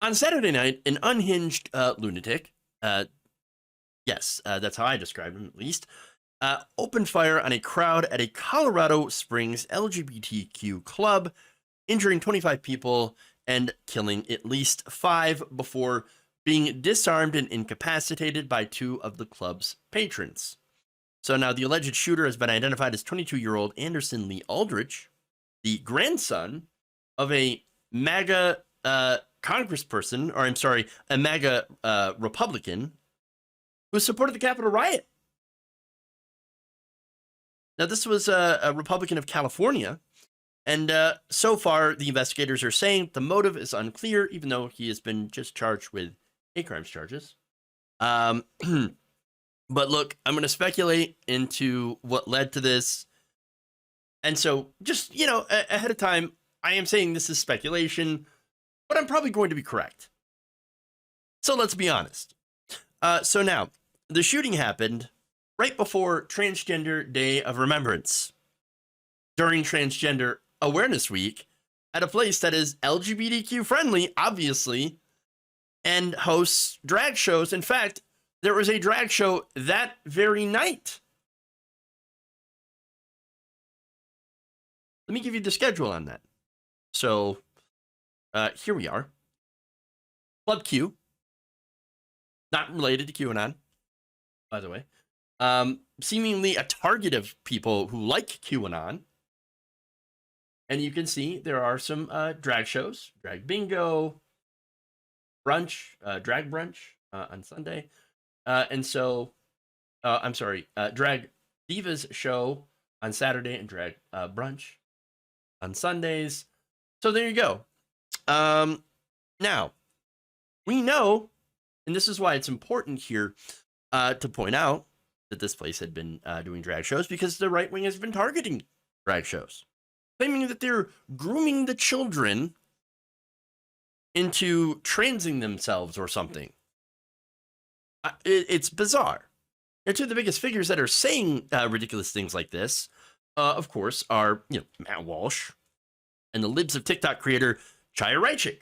On Saturday night, an unhinged lunatic, uh, yes, that's how I describe him at least, opened fire on a crowd at a Colorado Springs LGBTQ club, injuring 25 people and killing at least 5 before being disarmed and incapacitated by 2 of the club's patrons. So now the alleged shooter has been identified as 22-year-old Anderson Lee Aldrich, the grandson of a MAGA congressperson, or I'm sorry, a MAGA Republican who supported the Capitol riot. Now, this was a Republican of California, and so far the investigators are saying the motive is unclear, even though he has been just charged with hate crimes charges. But look, I'm going to speculate into what led to this. And so just, ahead of time, I am saying this is speculation, but I'm probably going to be correct. So let's be honest. So now, the shooting happened right before Transgender Day of Remembrance, during Transgender Awareness Week, at a place that is LGBTQ friendly, obviously, and hosts drag shows. In fact, there was a drag show that very night. Let me give you the schedule on that. So here we are. Club Q, not related to QAnon, by the way. Seemingly a target of people who like QAnon. And you can see there are some drag shows, drag bingo, brunch, drag brunch on Sunday. And so, I'm sorry, drag divas show on Saturday and drag brunch on Sundays. So there you go. Now, we know, and this is why it's important here to point out that this place had been doing drag shows, because the right wing has been targeting drag shows, claiming that they're grooming the children into transing themselves or something. It's bizarre. And two of the biggest figures that are saying ridiculous things like this, of course, are Matt Walsh and the Libs of TikTok creator Chaya Reichik,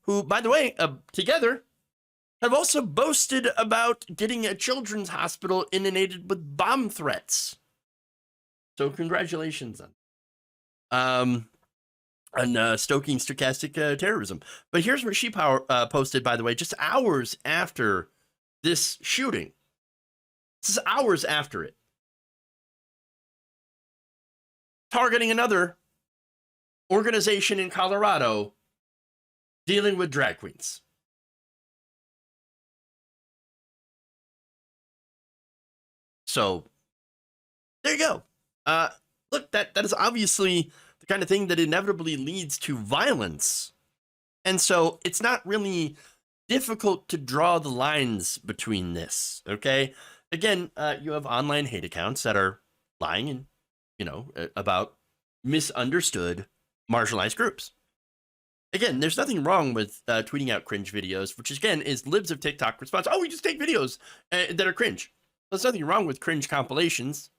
who, by the way, together have also boasted about getting a children's hospital inundated with bomb threats. So congratulations on stoking stochastic terrorism. But here's what she posted, by the way, just hours after this shooting. This is hours after it. Targeting another organization in Colorado dealing with drag queens. So there you go. Look, that is obviously the kind of thing that inevitably leads to violence. And so it's not really difficult to draw the lines between this, okay? Again, you have online hate accounts that are lying and, about misunderstood marginalized groups. Again, there's nothing wrong with tweeting out cringe videos, which again is Libs of TikTok response. Oh, we just take videos that are cringe. There's nothing wrong with cringe compilations.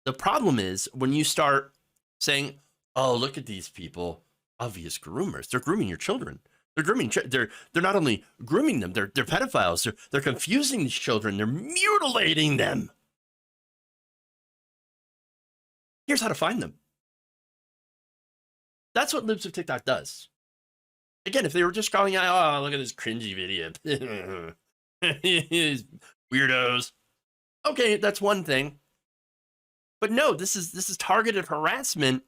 The problem is when you start saying, "Oh, look at these people, obvious groomers. They're grooming your children. They're grooming. They're not only grooming them. They're pedophiles. They're confusing these children. They're mutilating them." Here's how to find them. That's what Libs of TikTok does. Again, if they were just calling out, "Oh, look at this cringy video," these weirdos. Okay, that's one thing. But no, this is targeted harassment,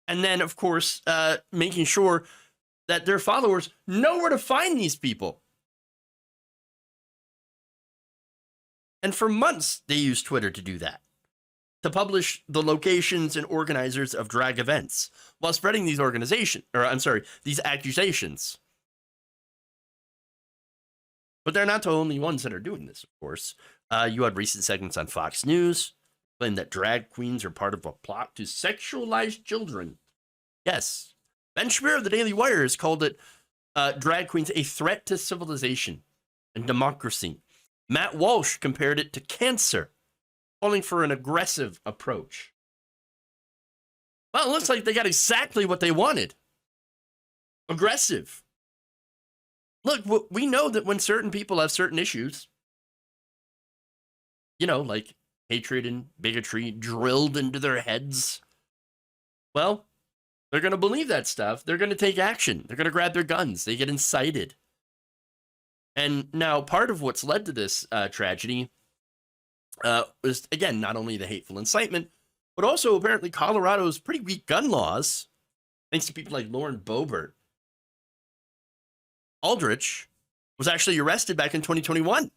and then of course making sure that their followers know where to find these people. And for months they used Twitter to do that, to publish the locations and organizers of drag events while spreading these these accusations. But they're not the only ones that are doing this, of course. You had recent segments on Fox News claim that drag queens are part of a plot to sexualize children. Yes. Ben Schmier of the Daily Wire has called it drag queens a threat to civilization and democracy. Matt Walsh compared it to cancer, calling for an aggressive approach. Well, it looks like they got exactly what they wanted. aggressive. Look, we know that when certain people have certain issues, like hatred and bigotry drilled into their heads, well, they're going to believe that stuff. They're going to take action. They're going to grab their guns. They get incited. And now part of what's led to this tragedy was, again, not only the hateful incitement, but also apparently Colorado's pretty weak gun laws, thanks to people like Lauren Boebert. Aldrich was actually arrested back in 2021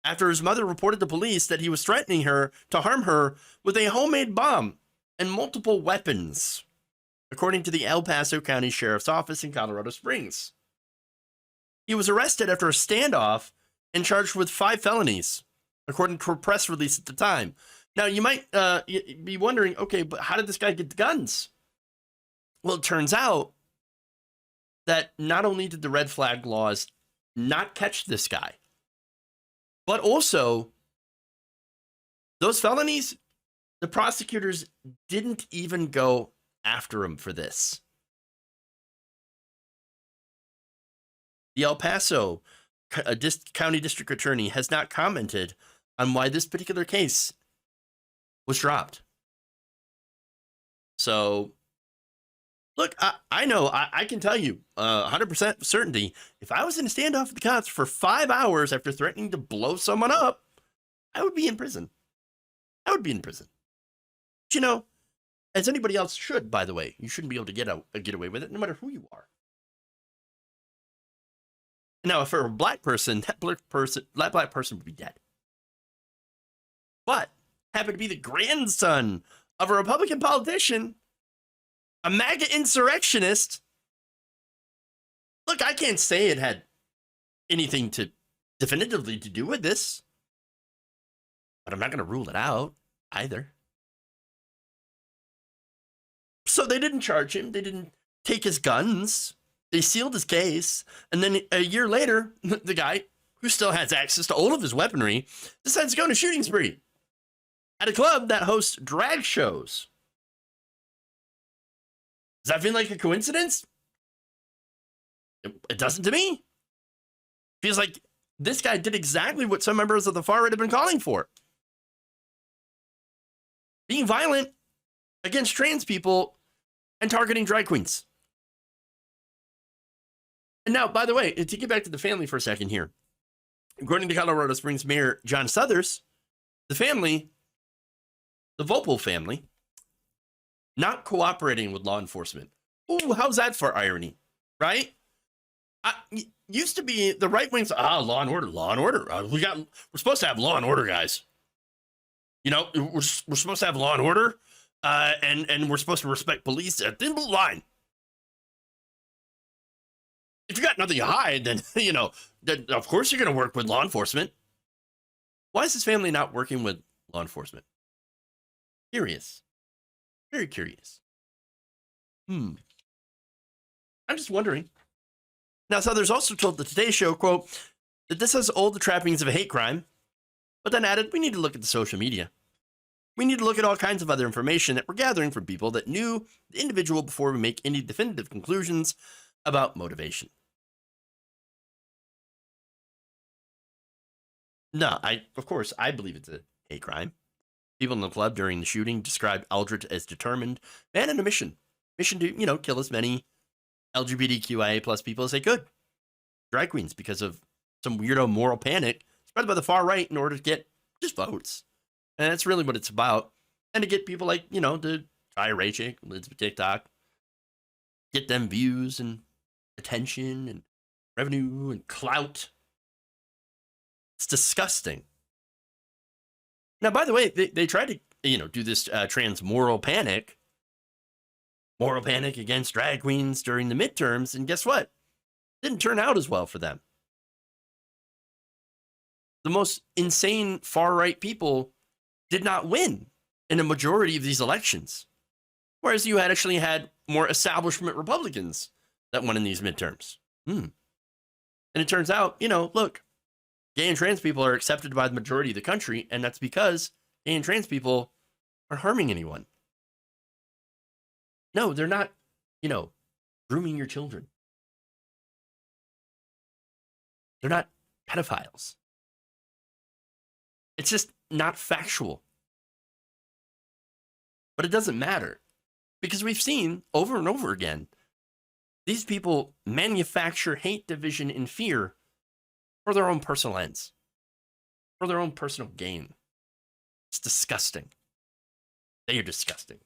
after his mother reported to police that he was threatening her to harm her with a homemade bomb and multiple weapons, according to the El Paso County Sheriff's Office in Colorado Springs. He was arrested after a standoff and charged with 5 felonies, according to a press release at the time. Now, you might be wondering, okay, but how did this guy get the guns? Well, it turns out that not only did the red flag laws not catch this guy, but also those felonies, the prosecutors didn't even go after him for this. The El Paso County District Attorney has not commented on why this particular case was dropped. So, look, I know, I can tell you 100% certainty, if I was in a standoff with the cops for 5 hours after threatening to blow someone up, I would be in prison. I would be in prison. But, as anybody else should, by the way, you shouldn't be able to get away with it, no matter who you are. Now, if for a black person, that black person would be dead. But happened to be the grandson of a Republican politician, a MAGA insurrectionist. Look, I can't say it had anything to definitively to do with this, but I'm not going to rule it out either. So they didn't charge him. They didn't take his guns. They sealed his case. And then a year later, the guy, who still has access to all of his weaponry, decides to go on a shooting spree at a club that hosts drag shows. Does that feel like a coincidence? It doesn't to me. Feels like this guy did exactly what some members of the far right have been calling for. Being violent against trans people and targeting drag queens. And now, by the way, to get back to the family for a second here, according to Colorado Springs Mayor John Suthers, the family, the Vopel family, not cooperating with law enforcement. Ooh, how's that for irony, right? Used to be the right wing's law and order. We're supposed to have law and order, guys. We're supposed to have law and order, and we're supposed to respect police at the line. If you got nothing to hide, then then of course you're going to work with law enforcement. Why is this family not working with law enforcement? Curious. Very curious. I'm just wondering. Now, Suthers also told the Today Show, quote, that this has all the trappings of a hate crime, but then added, we need to look at the social media. We need to look at all kinds of other information that we're gathering from people that knew the individual before we make any definitive conclusions about motivation. No, of course, I believe it's a hate crime. People in the club during the shooting described Aldrich as determined and on a mission to, kill as many LGBTQIA plus people as they could. Drag queens, because of some weirdo moral panic spread by the far right in order to get just votes. And that's really what it's about. And to get people like, the Ray chick, Liz with TikTok, get them views and attention and revenue and clout. It's disgusting. Now, by the way, they tried to, do this trans moral panic against drag queens during the midterms. And guess what? Didn't turn out as well for them. The most insane far-right people did not win in a majority of these elections. Whereas you actually had more establishment Republicans that won in these midterms. And it turns out, look, gay and trans people are accepted by the majority of the country, and that's because gay and trans people aren't harming anyone. No, they're not you know, grooming your children. They're not pedophiles. It's just not factual. But it doesn't matter because we've seen over and over again these people manufacture hate, division, and fear for their own personal ends, for their own personal gain. It's disgusting. They are disgusting.